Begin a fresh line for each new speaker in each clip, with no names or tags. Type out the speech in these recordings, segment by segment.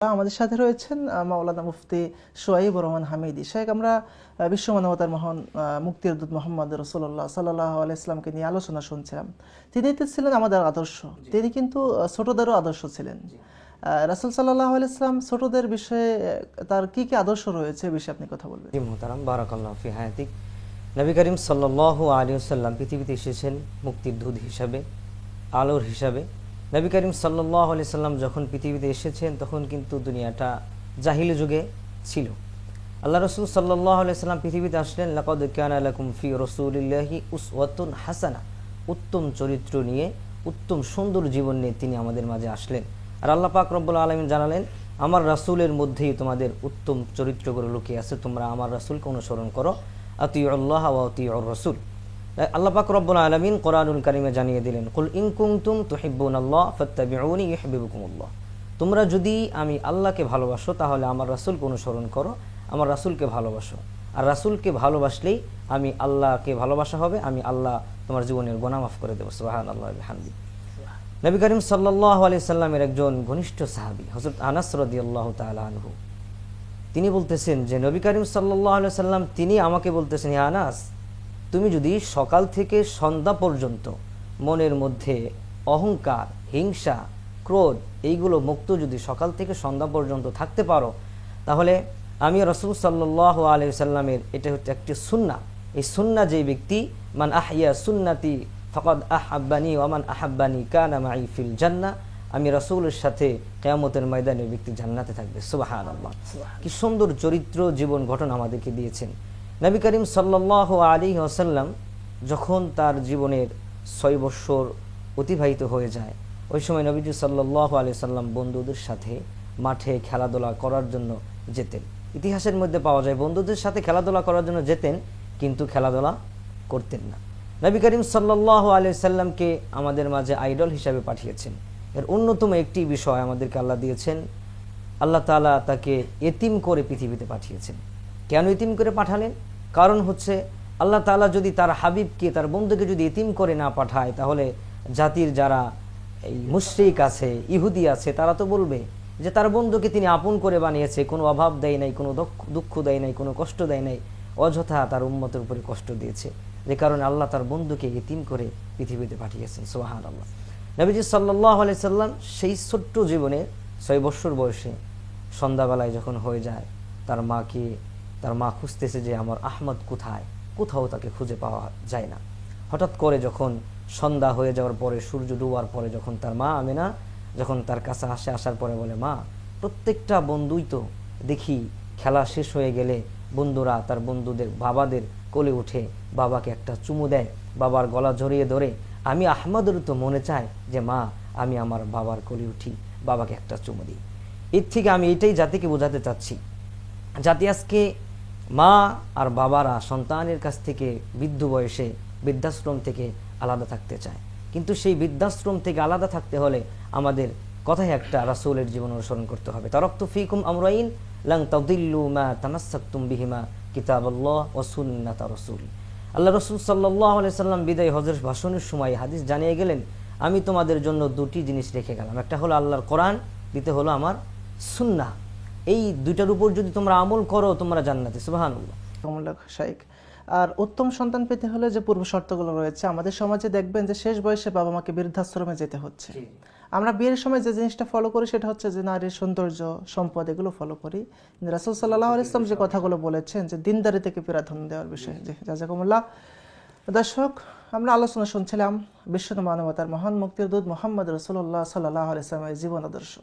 আমাদের সাথে রয়েছেন মাওলানা মুফতি সোহাইবুর রহমান হামিদি শেখ। আমরা বিশ্ব মানবতার মহান মুক্তির দূত মোহাম্মদ রাসূলুল্লাহ সাল্লাল্লাহু আলাইহি ওয়াসাল্লামকে নিয়ে আলোচনা শুনছিলাম। তিনি তো ছিলেন আমাদের আদর্শ, তিনি কিন্তু ছোটদেরও আদর্শ ছিলেন। রাসূল সাল্লাল্লাহু আলাইহি ওয়াসাল্লাম ছোটদের বিষয়ে তার কি কি আদর্শ রয়েছে বিষয়ে আপনি কথা বলবেন?
জি মুহতারাম, বারাকাল্লাহু ফি হায়াতিক। নবী করিম সাল্লাল্লাহু আলাইহি ওয়াসাল্লাম পৃথিবীতে এসেছেন মুক্তির দূত হিসাবে, আলোর হিসাবে। নবী করিম সাল্লাল্লাহু আলাইহি ওয়াসাল্লাম যখন পৃথিবীতে এসেছেন তখন কিন্তু দুনিয়াটা জাহিলি যুগে ছিল। আল্লাহ রাসূল সাল্লাল্লাহু আলাইহি ওয়াসাল্লাম পৃথিবীতে আসলেন, লাকাদ কানা লাকুম ফি রাসূলিল্লাহি উসওয়াতুন হাসানাহ, উত্তম চরিত্র নিয়ে, উত্তম সুন্দর জীবন নিয়ে তিনি আমাদের মাঝে আসলেন। আর আল্লাহ পাক রব্বুল আলামিন জানালেন, আমার রাসূলের মধ্যেই তোমাদের উত্তম চরিত্রগুলো লুকিয়ে আছে, তোমরা আমার রাসূলকে অনুসরণ করো। আতিউল্লাহ ওয়া আতিউর রাসূল। আল্লাহ পাক রব্বুল আলামিন কোরআনুল কারীমে জানিয়ে দিলেন, কুল ইন কুনতুম তুহিব্বুনাল্লাহ ফাত্তাবিউনি ইউহিব্বুকুমুল্লাহ। তোমরা যদি আমি আল্লাহকে ভালোবাসো তাহলে আমার রাসূলকে অনুসরণ করো, আমার রাসূলকে ভালোবাসো। আর রাসূলকে ভালোবাসলেই আমি আল্লাহকে ভালোবাসা হবে, আমি আল্লাহ তোমার জীবনের গুনাহ মাফ করে দেব। সুবহানাল্লাহ ওয়া বিহামদি। নবী করিম সাল্লাল্লাহু আলাইহি সাল্লামের একজন ঘনিষ্ঠ সাহাবী হযরত আনাস রাদিয়াল্লাহু তাআলা আনহু, তিনি বলতেছেন যে নবী করিম সাল্লাল্লাহু আলাইহি সাল্লাম তিনি আমাকে বলতেছেন, হে আনাস, তুমি যদি সকাল থেকে সন্ধ্যা পর্যন্ত মনের মধ্যে অহংকার, হিংসা, ক্রোধ এইগুলো মুক্ত যদি সকাল থেকে সন্ধ্যা পর্যন্ত থাকতে পারো, তাহলে আমি রাসূল সাল্লাল্লাহু আলাইহি সাল্লামের এটা হচ্ছে একটি সুন্নাহ। এই সুন্নাহ যে ব্যক্তি, মান আহইয়া সুন্নতি ফাকাদ আহাব্বানি ওয়া মান আহাব্বানি কানা মাই ফিল জান্নাহ, আমি রাসূলের সাথে কিয়ামতের ময়দানে ব্যক্তি জান্নাতে থাকবে। সুবহানাল্লাহ। কি সুন্দর চরিত্র জীবন গঠন আমাদেরকে দিয়েছেন। নবী করিম সাল্লাল্লাহু আলাইহি ওয়াসাল্লাম যখন তার জীবনের 6 বছর অতিবাহিত হয়ে যায়, ওই সময় নবীজি সাল্লাল্লাহু আলাইহি সাল্লাম বন্ধুদের সাথে মাঠে খেলাধুলা করার জন্য যেতেন। ইতিহাসের মধ্যে পাওয়া যায় বন্ধুদের সাথে খেলাধুলা করার জন্য যেতেন, কিন্তু খেলাধুলা করতেন না। নবী করিম সাল্লাল্লাহু আলাইহি সাল্লামকে আমাদের মাঝে আইডল হিসাবে পাঠিয়েছেন। এর অন্যতম একটি বিষয় আমাদেরকে আল্লাহ দিয়েছেন, আল্লাহ তাআলা তাকে এতিম করে পৃথিবীতে পাঠিয়েছেন। কেন এতিম করে পাঠালেন? কারণ হচ্ছে আল্লাহ তাআলা যদি তার হাবিবকে, তার বন্ধুকে যদি এতিম করে না পাঠায়, তাহলে জাতির যারা এই মুশরিক আছে, ইহুদি আছে, তারা তো বলবে যে তার বন্ধুকে তিনি আপন করে বানিয়েছে, কোনো অভাব দেয় নাই, কোনো দুঃখ দেয় নাই, কোনো কষ্ট দেয় নাই, অযথা তার উম্মতের উপরে কষ্ট দিয়েছে। যে কারণে আল্লাহ তার বন্ধুকে এতিম করে পৃথিবীতে পাঠিয়েছেন। সুবহানাল্লাহ। নবীজি সাল্লাল্লাহু আলাইহি সাল্লাম সেই ছোট্ট জীবনে 6 বছর বয়সে সন্ধ্যাবেলায় যখন হয়ে যায়, তার মা খুঁজতেছে যে আমার আহমদ কোথায়, কোথাও তাকে খুঁজে পাওয়া যায় না। হঠাৎ করে যখন সন্ধ্যা হয়ে যাওয়ার পরে, সূর্য ডুবার পরে যখন তার মা আমেনা যখন তার কাছে আসার পরে বলে, মা, প্রত্যেকটা বন্ধুই তো দেখি খেলা শেষ হয়ে গেলে বন্ধুরা তার বন্ধুদের বাবাদের কোলে উঠে বাবাকে একটা চুমু দেয়, বাবার গলা জড়িয়ে ধরে। আমি আহমদের তো মনে চায় যে মা, আমি আমার বাবার কোলে উঠি, বাবাকে একটা চুমু দিই। এর থেকে আমি এটাই জাতিকে বোঝাতে চাচ্ছি, জাতি আজকে মা আর বাবারা সন্তানের কাছ থেকে বৃদ্ধ বয়সে বৃদ্ধাশ্রম থেকে আলাদা থাকতে চায়, কিন্তু সেই বৃদ্ধাশ্রম থেকে আলাদা থাকতে হলে আমাদের কথায় একটা রাসূলের জীবন অনুসরণ করতে হবে। তারাকতু ফীকুম আমরাইন লান তাদিল্লু মা তামাসসাকতুম বিহিমা কিতাবাল্লাহ ওয়া সুন্নাতা রাসূল। আল্লাহ রাসূল সাল্লাল্লাহু আলাইহি সাল্লাম বিদায় হজের ভাষণের সময় হাদিস জানিয়ে গেলেন, আমি তোমাদের জন্য 2টি জিনিস রেখে গেলাম, একটা হলো আল্লাহর কোরআন, দ্বিতীয় হলো আমার সুন্নাহ। এই দুইটার উপর যদি তোমরা আমল করো তোমরা জান্নাতে। সুবহানাল্লাহ।
শাইখ, আর উত্তম সন্তান পেতে হলে যে পূর্ব শর্তগুলো রয়েছে, আমাদের সমাজে দেখবেন যে শেষ বয়সে বাবা মাকে বৃদ্ধাশ্রমে যেতে হচ্ছে। আমরা বিয়ের সময় যে জিনিসটা ফলো করি সেটা হচ্ছে যে নারীর সৌন্দর্য, সম্পদ, এগুলো ফলো করি। রাসূল সাল্লাল্লাহু আলাইহি ওয়াসাল্লাম যে কথাগুলো বলেছেন যে দিনদারি থেকে প্রাধান্য দেওয়ার বিষয়ে। জাযাকুমুল্লাহ। দর্শক, আমরা আলোচনা শুনছিলাম বিশ্ব মানবতার মহান মুক্তির দূত মুহাম্মদ রাসূলুল্লাহ সাল্লাল্লাহু আলাইহি ওয়াসাল্লামের জীবন আদর্শ।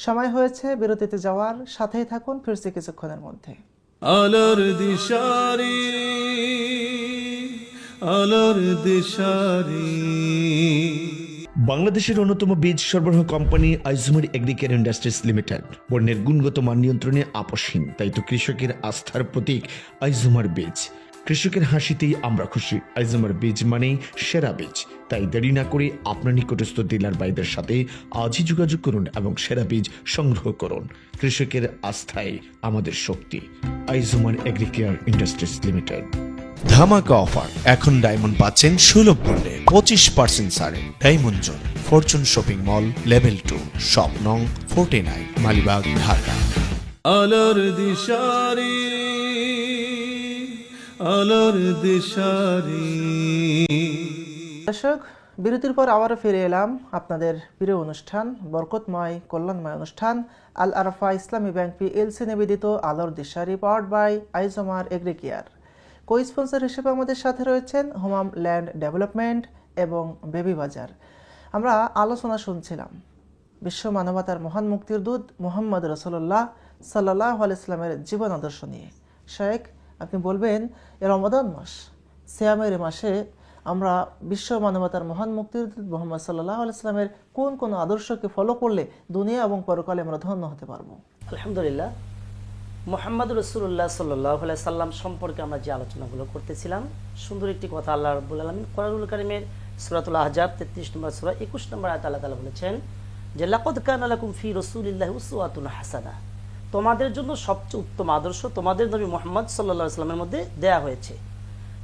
সময় হয়েছে বিরতিতে যাওয়ার, সাথেই থাকুন, ফিরছি কিছুক্ষণের মধ্যে।
আলোর দিশারি, আলোর দিশারি।
বাংলাদেশের অন্যতম বীজ সরবরাহ কোম্পানি আইজুমার এগ্রিকেয়ার ইন্ডাস্ট্রিজ লিমিটেড বন্যের গুণগত মান নিয়ন্ত্রণে আপসহীন, তাই তো কৃষকের আস্থার প্রতীক আইজুমার বীজ। কৃষকের হাসিতেই আমরা খুশি। আইজুমার বীজ মানেই সেরা বীজ। তাই দেরি না করে আপনার নিকটস্থ ডিলার ভাইদের সাথে আজই যোগাযোগ করুন এবং সেরা বীজ সংগ্রহ করুন। কৃষকের আস্থায় আমাদের শক্তি। আইজুমার এগ্রিকেয়ার ইন্ডাস্ট্রিজ লিমিটেড। ধামাকা অফার, এখন ডায়মন্ড পাচ্ছেন সুলভ মূল্যে 25% ছাড়ে। Diamond zone
Fortune shopping mall, level 2, shop নং 49, মালিবাগ, ঢাকা।
আলোর দিশারি, আলোর দিশারি।
দর্শক, বিরতির পর আবারও ফিরে এলাম আপনাদের প্রিয় অনুষ্ঠান, বরকতময় কল্যাণময় অনুষ্ঠান আল আরাফা ইসলামী ব্যাংক পিএলসি নিবেদিত আলোর দিশারি, পাওয়ার্ড বাই আইজমার এগ্রিকেয়ার। কো স্পন্সর হিসেবে আমাদের সাথে রয়েছেন হোমাম ল্যান্ড ডেভেলপমেন্ট এবং বেবি বাজার। আমরা আলোচনা শুনছিলাম বিশ্ব মানবতার মহান মুক্তির দূত মুহাম্মদ রাসূলুল্লাহ সাল্লাল্লাহু আলাইহি ওয়াসাল্লামের জীবন আদর্শ নিয়ে। শেখ, আপনি বলবেন এ রমাদান মাস, সিয়ামের মাসে আমরা বিশ্ব মানবতার মহান মুক্তির দূত মুহাম্মদ সাল্লাল্লাহু আলাইহি ওয়াসাল্লামের কোন কোন আদর্শকে ফলো করলে দুনিয়া এবং পরকালে আমরা ধন্য হতে পারবো?
আলহামদুলিল্লাহ, মুহাম্মদ রাসূলুল্লাহ সাল্লাল্লাহু আলাইহি সাল্লাম সম্পর্কে আমরা যে আলোচনাগুলো করতেছিলাম, সুন্দর একটি কথা আল্লাহ রাব্বুল আলামিন কোরআনুল কারীমের সূরাতুল আহজাব 33 নম্বর সূরা 21 নম্বর আয়াতে আল্লাহ তাআলা বলেছেন যে লাকাদ কানা লাকুম ফি রাসূলিল্লাহি উসওয়াতুন হাসানাহ, তোমাদের জন্য সবচেয়ে উত্তম আদর্শ তোমাদের নবী মুহাম্মদ সাল্লাল্লাহু আলাইহি সাল্লামের মধ্যে দেয়া হয়েছে।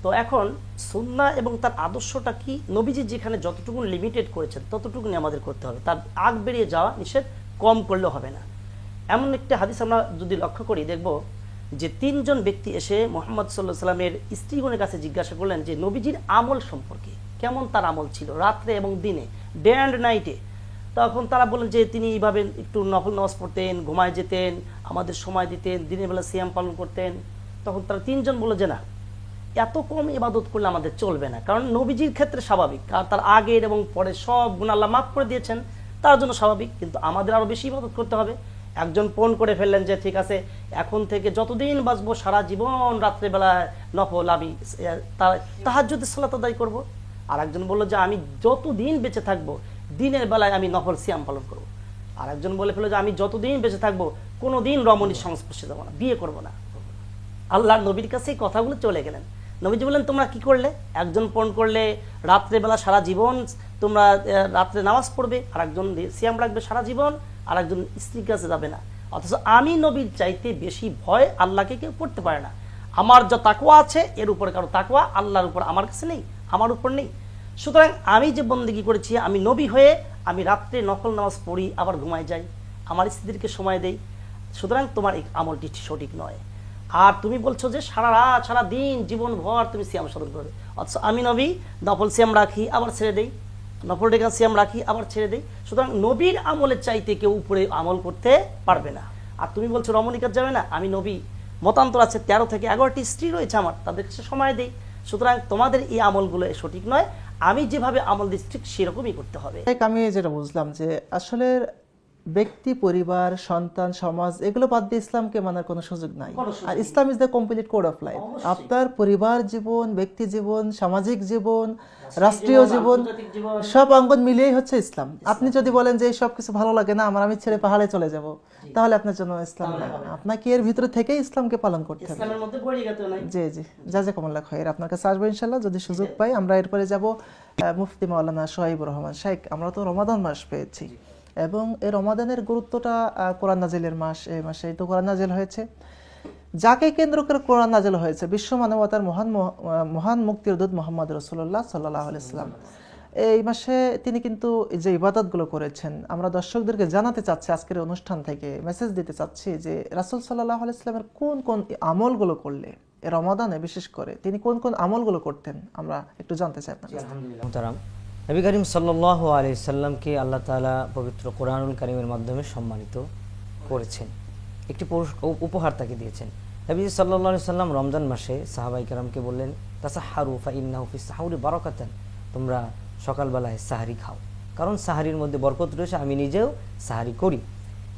তো এখন সুন্নাহ এবং তার আদর্শটা কি, নবীজি যেখানে যতটুকু লিমিটেড করেছেন ততটুকুনি আমাদের করতে হবে, তার আগ বেরিয়ে যাওয়া নিষেধ, কম করলেও হবে না। এমন একটা হাদিস আমরা যদি লক্ষ্য করি, দেখব যে 3 জন ব্যক্তি এসে মুহাম্মদ সাল্লাল্লাহু আলাইহি সাল্লামের স্ত্রীগণের কাছে জিজ্ঞাসা করলেন যে নবীজির আমল সম্পর্কে, কেমন তার আমল ছিল রাত্রে এবং দিনে, ডে অ্যান্ড নাইটে। তখন তারা বললেন যে তিনি এইভাবে একটু নফল নামাজ পড়তেন, ঘুমায় যেতেন, আমাদের সময় দিতেন, দিনের বেলা সিয়াম পালন করতেন। তখন তারা 3 জন বলল যে না, এত কম ইবাদত করলে আমাদের চলবে না, কারণ নবীজির ক্ষেত্রে স্বাভাবিক, আর তার আগের এবং পরে সব গুনাহ আল্লাহ মাফ করে দিয়েছেন, তার জন্য স্বাভাবিক, কিন্তু আমাদের আরো বেশি ইবাদত করতে হবে। একজন পণ করে ফেললেন যে ঠিক আছে, এখন থেকে যতদিন বাঁচবো সারা জীবন রাত্রেবেলায় নফল আমি তাহাজ্জুদের সালাত আদায় করব। আর একজন বললো যে আমি যতদিন বেঁচে থাকবো দিনের বেলায় আমি নফল সিয়াম পালন করব। আর একজন বলে ফেললো যে আমি যতদিন বেঁচে থাকবো কোনোদিন রমণীর সংস্পর্শে যাবো না, বিয়ে করবো না। আল্লাহর নবীর কাছে এই কথাগুলো চলে গেলেন। নবীজি বললেন তোমরা কি করলে? একজন পণ করলে রাত্রেবেলা সারা জীবন তোমরা রাত্রে নামাজ পড়বে, আর একজন সিয়াম রাখবে সারা জীবন, আর একজন স্ত্রীর কাছে যাবে না। অথচ আমি নবীর চাইতে বেশি ভয় আল্লাহকে কেউ করতে পারে না। আমার যা তাকওয়া আছে এর উপরে কারো তাকওয়া আল্লাহর উপর আমার কাছে নেই, আমার উপর নেই। সুতরাং আমি যে বন্দেগী করেছি, আমি নবী হয়ে আমি রাত্রে নফল নামাজ পড়ি, আবার ঘুমায় যাই, আমার স্ত্রীদেরকে সময় দেই, সুতরাং তোমার এই আমলটি সঠিক নয়। আর তুমি বলছো যে সারা রাত সারা দিন জীবন ভর তুমি সিয়াম সাধন করবে, অথচ আমি নবী নফল সিয়াম রাখি আবার ছেড়ে দেই, নফল রেখা সিয়াম রাখি আবার ছেড়ে দেই। সুতরাং নবীর আমলের চাইতে কেউ উপরে আমল করতে পারবে না। আর তুমি বলছো রমণীকার যাবে না, আমি নবী, মতান্তর আছে 13 থেকে 11টি স্ত্রী রয়েছে আমার, তাদের কাছে সময় দেই। সুতরাং তোমাদের এই আমলগুলো সঠিক নয়, আমি যেভাবে আমল দিচ্ছি ঠিক সেরকমই করতে হবে।
আমি যেটা বুঝলাম যে আসলে ব্যক্তি, পরিবার, সন্তান, সমাজ এগুলো বাদ দিয়ে ইসলামকে মানার কোনো সুযোগ নাই। আর Islam is the complete code of life. আপনার পরিবার জীবন, ব্যক্তি জীবন, সামাজিক জীবন, রাষ্ট্রীয় জীবন, সব অঙ্গন মিলিয়েই হচ্ছে ইসলাম। আপনি যদি বলেন যে এই সব কিছু ভালো লাগে না, আমি ছেড়ে পাহাড়ে চলে যাব, তাহলে আপনার জন্য ইসলাম না। আপনাকে এর ভিতরে থেকেই ইসলামকে পালন করতে হবে।
ইসলামের মধ্যে বৈরিকতা নাই।
জি জি, জাযাকুমুল্লাহ খাইর। আপনার কাছে আসবো ইনশাআল্লাহ যদি সুযোগ পাই। আমরা এরপরে যাব মুফতি মাওলানা সোহাইবুর রহমান। শেখ, আমরা তো রমাদান মাস পেয়েছি এবং এই রমাদানের গুরুত্বটা, কোরআন নাজিলের মাস, এই মাসেই তো কোরআন নাজিল হয়েছে। যাকে কেন্দ্র করে কোরআন নাজিল হয়েছে, বিশ্ব মানবতার মহান মুক্তির দূত মুহাম্মদ রাসূলুল্লাহ সাল্লাল্লাহু আলাইহি ওয়াসাল্লাম, এই মাসে তিনি কিন্তু যে ইবাদতগুলো করেছেন, আমরা দর্শকদেরকে জানাতে চাচ্ছি, আজকের অনুষ্ঠান থেকে মেসেজ দিতে চাচ্ছি যে রাসূল সাল্লাল্লাহু আলাইহি ওয়াসাল্লামের কোন কোন আমলগুলো করলে এই রমাদানে বিশেষ করে তিনি কোন কোন আমলগুলো করতেন, আমরা একটু জানতে চাই আপনার কাছে।
মুহতারাম, নবী করিম সাল্লাল্লাহু আলাইহি সাল্লামকে আল্লাহ তাআলা পবিত্র কোরআনুল কারীমের মাধ্যমে সম্মানিত করেছেন, একটি উপহার তাকে দিয়েছেন। নবী সাল্লাল্লাহু আলাইহি সাল্লাম রমজান মাসে সাহাবায়ে কেরামকে বললেন, তাসাহহারু ফাইন্নাহু ফিস সাহুরি বারাকাতান, তোমরা সকালবেলায় সাহারি খাও, কারণ সাহারির মধ্যে বরকত রয়েছে। আমি নিজেও সাহারি করি।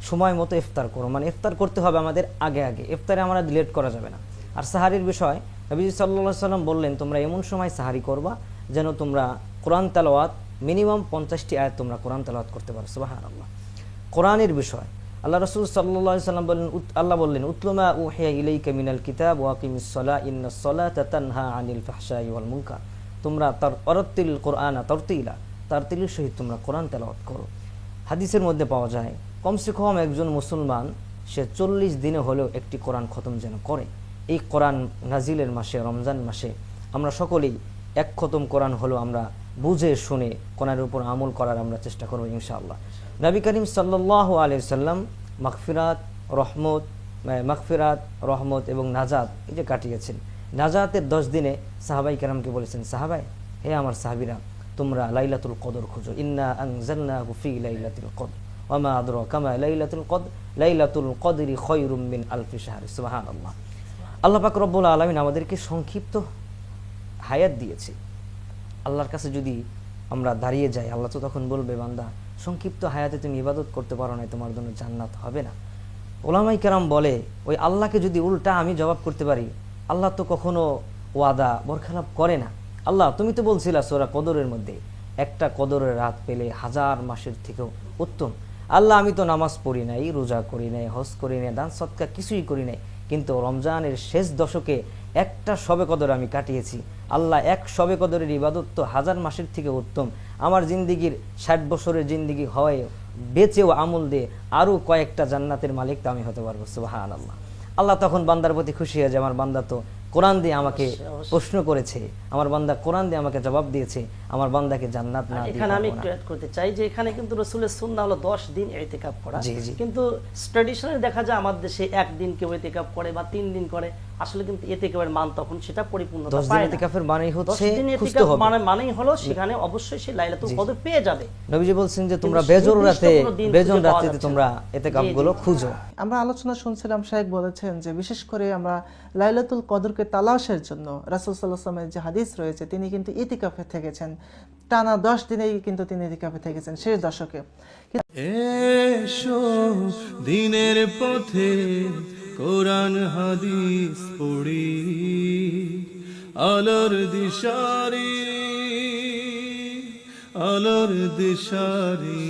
সময় মতো ইফতার করো, মানে ইফতার করতে হবে আমাদের আগে আগে, ইফতারে আমরা লেট করা যাবে না। আর সাহারির বিষয় নবী সাল্লাল্লাহু আলাইহি সাল্লাম বললেন, তোমরা এমন সময় সাহারি করবা যেন তোমরা কোরআন তেলাওয়াত মিনিমাম 50টি আয়াত তোমরা কোরআন তেলাওয়াত করতে পারো। সুবহানাল্লাহ। কোরআনের বিষয় আল্লাহ রাসূল সাল্লাল্লাহু আলাইহি সাল্লাম বললেন, আল্লাহ বললেন, উতলুমা উহিয়া ইলাইকা মিনাল কিতাব ওয়া আকিমিস সালাহ ইন্নাস সালাতা তানহা আনিল ফাহশাই ওয়াল মুনকার, তোমরা তার অরতিল কোরআনা তারতিলা, তার তিলের সহিত তোমরা কোরআন তেলাওয়াত করো। হাদিসের মধ্যে পাওয়া যায় কমসে কম একজন মুসলমান সে 40 দিনে হলেও একটি কোরআন খতম যেন করে। এই কোরআন নাজিলের মাসে, রমজান মাসে আমরা সকলেই এক খতম কোরআন হলো আমরা বুঝে শুনে কোরআনের উপর আমল করার আমরা চেষ্টা করব ইনশাআল্লাহ। নবী করিম সাল্লাল্লাহু আলাইহি সাল্লাম মাগফিরাত, রহমত এবং নাজাত এই যে কাটিয়েছেন, নাজাতের 10 দিনে সাহাবাই কেরামকে বলেছেন, সাহাবাই, হে আমার সাহাবীরা, তোমরা লাইলাতুল কদর খুঁজো। ইন্না আনজালনাহু ফি লাইলাতুল কদর ওয়া মা আদরাকা মা লাইলাতুল কদর, লাইলাতুল কদরি খায়রুম মিন আলফি শাহর। সুবহানাল্লাহ। আল্লাহ পাক রব্বুল আলামিন আমাদেরকে সংক্ষিপ্ত হায়াত দিয়েছে। আল্লাহর কাছে যদি আমরা দাঁড়িয়ে যাই, আল্লাহ তো তখন বলবে, বান্দা, সংক্ষিপ্ত হায়াতে তুমি ইবাদত করতে পারো না, তোমার জন্য জান্নাত হবে না। ওলামাই কেরাম বলে, ওই আল্লাহকে যদি উল্টা আমি জবাব করতে পারি, আল্লাহ তো কখনো ওয়াদা বরখেলাপ করে না। আল্লাহ, তুমি তো বলছিলা সূরা কদরের মধ্যে একটা কদরের রাত পেলে 1000 মাসের থেকেও উত্তম। আল্লাহ, আমি তো নামাজ পড়ি নাই, রোজা করি নাই, হজ করি নাই, দান সদকা কিছুই করি নাই, কিন্তু রমজানের শেষ দশকে একটা শবে কদর আমি কাটিয়েছি। আল্লাহ, এক শবে কদরের ইবাদত তো 1000 মাসের থেকে উত্তম। আমার জিন্দিগির 60 বছরের জিন্দিগি হয় বেঁচেও আমল দিয়ে আরো কয়েকটা জান্নাতের মালিক তো আমি হতে পারবো। সুবহানাল্লাহ। আল্লাহ তখন বান্দার প্রতি খুশি হয়ে যায়, আমার বান্দা তো কোরআন দিয়ে আমাকে প্রশ্ন করেছে, আমার বান্দা কোরআন দিয়ে আমাকে জবাব দিয়েছে, আমার বান্দাকে জান্নাত না দিয়ে
এখানে আমি
পারবো
একটু
না।
অ্যাড করতে চাই যে এখানে কিন্তু রাসূলের সুন্নাহ হলো 10 দিন ইতিকাফ করা,
জি, জি।
কিন্তু ট্র্যাডিশনালি দেখা যায় আমাদের দেশে 1 দিন কেউ ইতিকাফ করে বা 3 দিন করে, আসলে কিন্তু ইতিকাফের মান তখন সেটা পরিপূর্ণতা
10 দিন
পায় না।
ইতিকাফের মানেই
10
হচ্ছে
দিন
খুঁজতে
ইতিকাফ
হবে।
মানেই হলো সেখানে অবশ্যই সে লাইলাতুল কদর পেয়ে যাবে।
নবীজি বলছেন যে তোমরা
কিন্তু
বেজোর
নির্দিষ্ট
রাতে,
কোনো দিন
বেজন
খুঁজে পাওয়া
রাতে
যাচ্ছে
তোমরা
না।
ইতিকাফগুলো
জি, জি।
খুঁজো।
আমরা আলোচনা শুনছিলাম, শায়েখ বলেছেন যে বিশেষ করে আমরা লাইলাতুল কদরকে তালাশের জন্য রাসূল সাল্লাল্লাহু আলাইহি ওয়াসাল্লামের যে হাদিস রয়েছে, তিনি কিন্তু ইতিকাফে থেকেছেন, টানা 10 দিনেই কিন্তু তিনি ইতিকাফে থেকেছেন শেষ দশকে।
এসো দিনের পথে কোরআন হাদিস পড়ি, আলোর দিশারি, আলোর দিশারি।